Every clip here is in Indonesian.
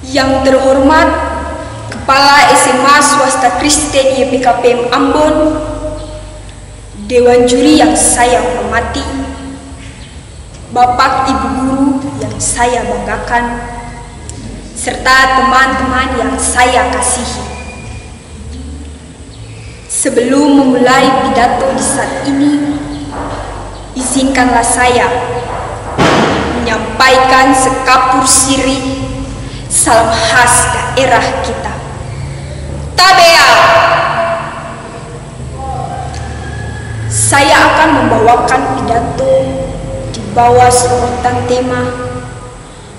Yang terhormat Kepala SMA Swasta Kristen YPKPM Ambon, Dewan Juri yang saya hormati, Bapak Ibu Guru yang saya banggakan, serta teman-teman yang saya kasihi. Sebelum memulai pidato di saat ini, izinkanlah saya menyampaikan sekapur siri salam khas daerah kita. Tabea. Saya akan membawakan pidato di bawah sorotan tema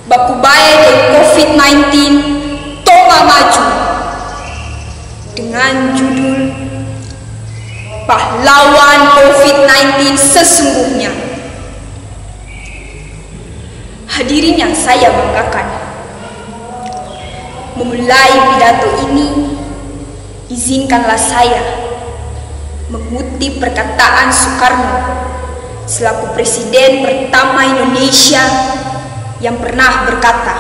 Bakubaya dan COVID-19 Tonga Maju dengan judul Pahlawan COVID-19 Sesungguhnya. Hadirin yang saya banggakan, memulai pidato ini, izinkanlah saya mengutip perkataan Soekarno selaku Presiden pertama Indonesia yang pernah berkata,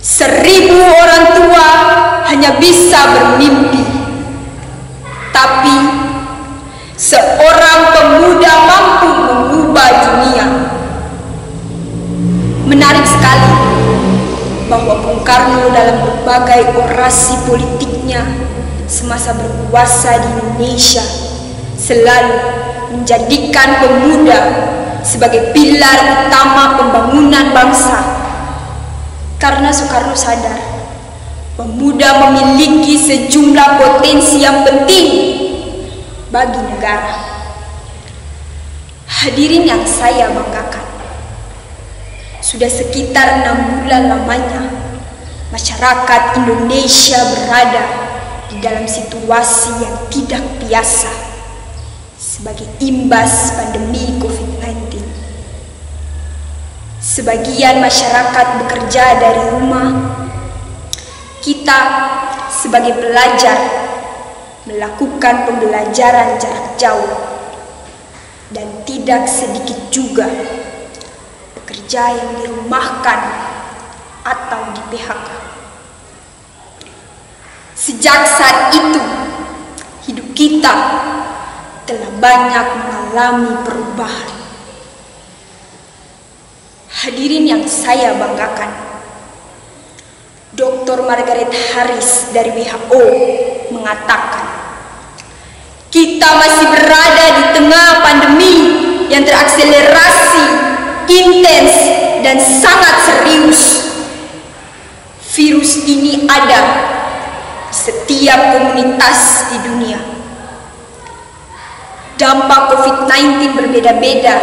1000 orang tua hanya bisa bermimpi, tapi seorang pemuda mampu mengubah dunia. Menarik sekali bahwa Bung Karno dalam berbagai orasi politiknya semasa berkuasa di Indonesia selalu menjadikan pemuda sebagai pilar utama pembangunan bangsa. Karena Soekarno sadar pemuda memiliki sejumlah potensi yang penting bagi negara. Hadirin yang saya banggakan, sudah sekitar 6 bulan lamanya masyarakat Indonesia berada di dalam situasi yang tidak biasa sebagai imbas pandemi COVID-19. Sebagian masyarakat bekerja dari rumah. Kita sebagai pelajar melakukan pembelajaran jarak jauh, dan tidak sedikit juga pekerja yang dirumahkan atau di PHK. Sejak saat itu, hidup kita telah banyak mengalami perubahan. Hadirin yang saya banggakan, Dr. Margaret Harris dari WHO mengatakan, kita masih berada di tengah pandemi yang terakselerasi, intens, dan sangat serius. Virus ini ada di setiap komunitas di dunia. Dampak COVID-19 berbeda-beda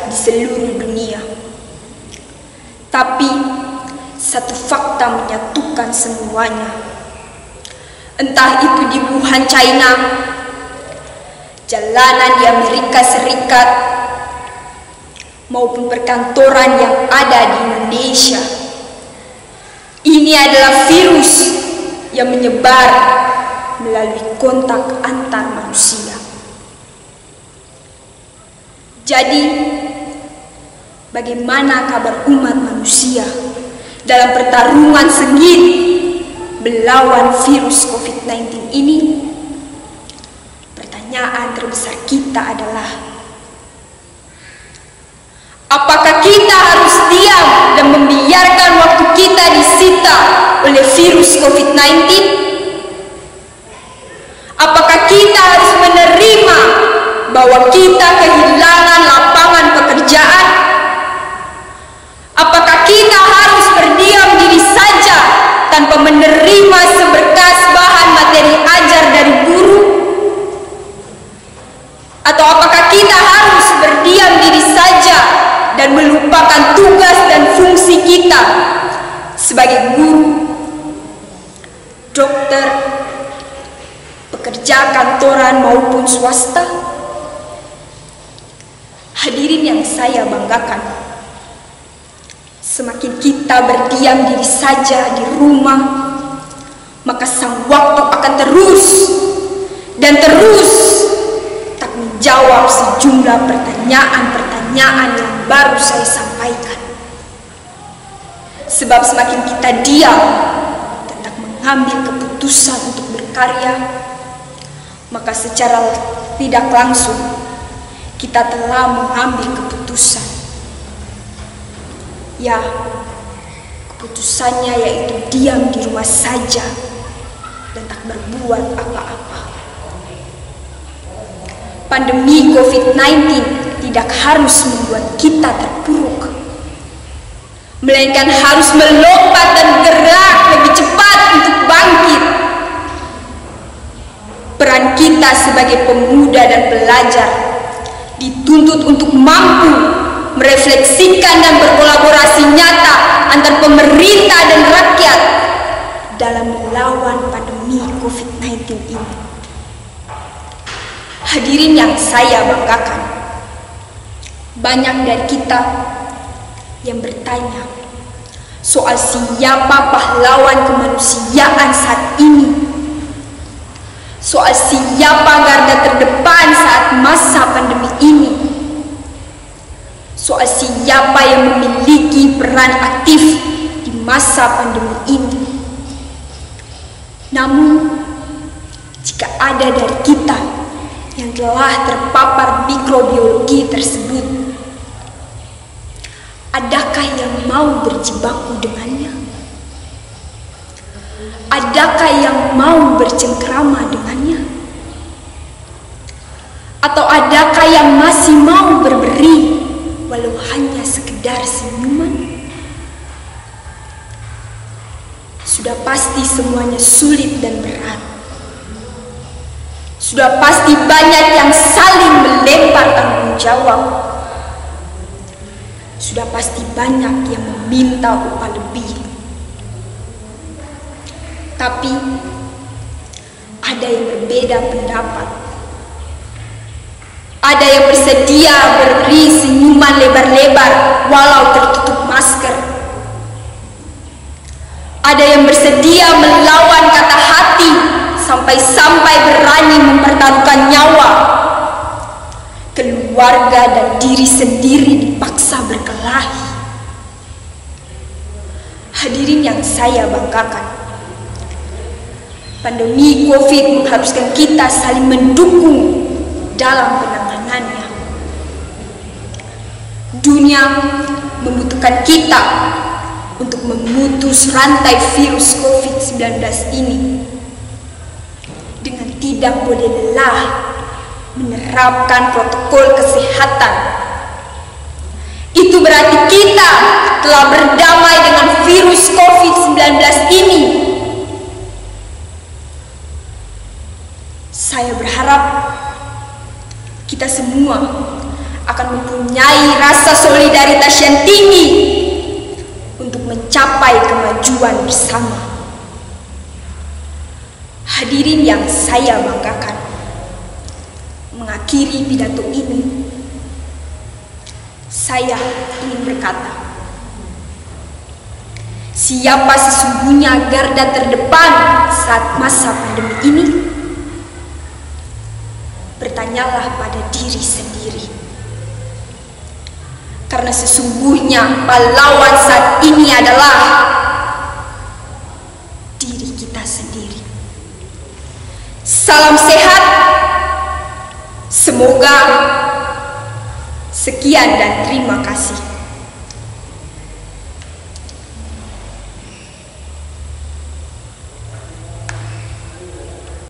di seluruh dunia. Tapi satu fakta menyatukan semuanya. Entah itu di Wuhan, China, jalanan di Amerika Serikat, maupun perkantoran yang ada di Indonesia. Ini adalah virus yang menyebar melalui kontak antar manusia. Jadi, bagaimana kabar umat manusia dalam pertarungan sengit melawan virus COVID-19 ini? Pertanyaan terbesar kita adalah, apakah kita harus diam dan membiarkan waktu kita disita oleh virus COVID-19? Apakah kita harus menerima bahwa kita kehilangan lapangan pekerjaan? Apakah kita harus berdiam diri saja tanpa menerima seberkas bahan materi ajar dari guru? Atau apakah kita harus berdiam diri saja dan melupakan tugas dan fungsi kita sebagai guru, dokter, pekerja kantoran maupun swasta? Hadirin yang saya banggakan, semakin kita berdiam diri saja di rumah, maka sang waktu akan terus dan terus tak menjawab sejumlah pertanyaan-pertanyaan yang baru saya sampaikan. Sebab semakin kita diam tentang mengambil keputusan untuk berkarya, maka secara tidak langsung kita telah mengambil keputusan. Ya, keputusannya yaitu diam di rumah saja dan tak berbuat apa-apa. Pandemi COVID-19 tidak harus membuat kita terpuruk, melainkan harus melompat dan gerak lebih cepat untuk bangkit. Peran kita sebagai pemuda dan pelajar dituntut untuk mampu merefleksikan dan berkolaborasi nyata antar pemerintah dan rakyat dalam melawan pandemi COVID-19 ini. Hadirin yang saya banggakan, banyak dari kita yang bertanya soal siapa pahlawan kemanusiaan saat ini, soal siapa garda terdepan saat masa pandemi ini, soal siapa yang memiliki peran aktif di masa pandemi ini. Namun, jika ada dari kita yang telah terpapar mikrobiologi tersebut, adakah yang mau berjibaku dengannya? Adakah yang mau bercengkrama dengannya? Atau adakah yang masih mau berberi walau hanya sekedar senyuman? Sudah pasti semuanya sulit dan berat. Sudah pasti banyak yang saling melempar tanggung jawab. Sudah pasti banyak yang meminta upah lebih. Tapi ada yang berbeda pendapat. Ada yang bersedia beri senyuman lebar-lebar walau tertutup masker. Ada yang bersedia melawan kata hati sampai-sampai berani mempertaruhkan nyawa. Keluarga dan diri sendiri dipaksa berkelahi. Hadirin yang saya banggakan, pandemi COVID mengharuskan kita saling mendukung dalam penanganannya. Dunia membutuhkan kita untuk memutus rantai virus COVID-19 ini dengan tidak boleh lelah menerapkan protokol kesehatan. Itu berarti kita telah berdamai dengan virus COVID-19 ini. Saya berharap kita semua akan mempunyai rasa solidaritas yang tinggi untuk mencapai kemajuan bersama. Hadirin yang saya banggakan, mengakhiri pidato ini, saya ingin berkata, siapa sesungguhnya garda terdepan saat masa pandemi ini? Bertanyalah pada diri sendiri. Karena sesungguhnya pahlawan saat ini adalah diri kita sendiri. Salam sehat. Semoga sekian dan terima kasih.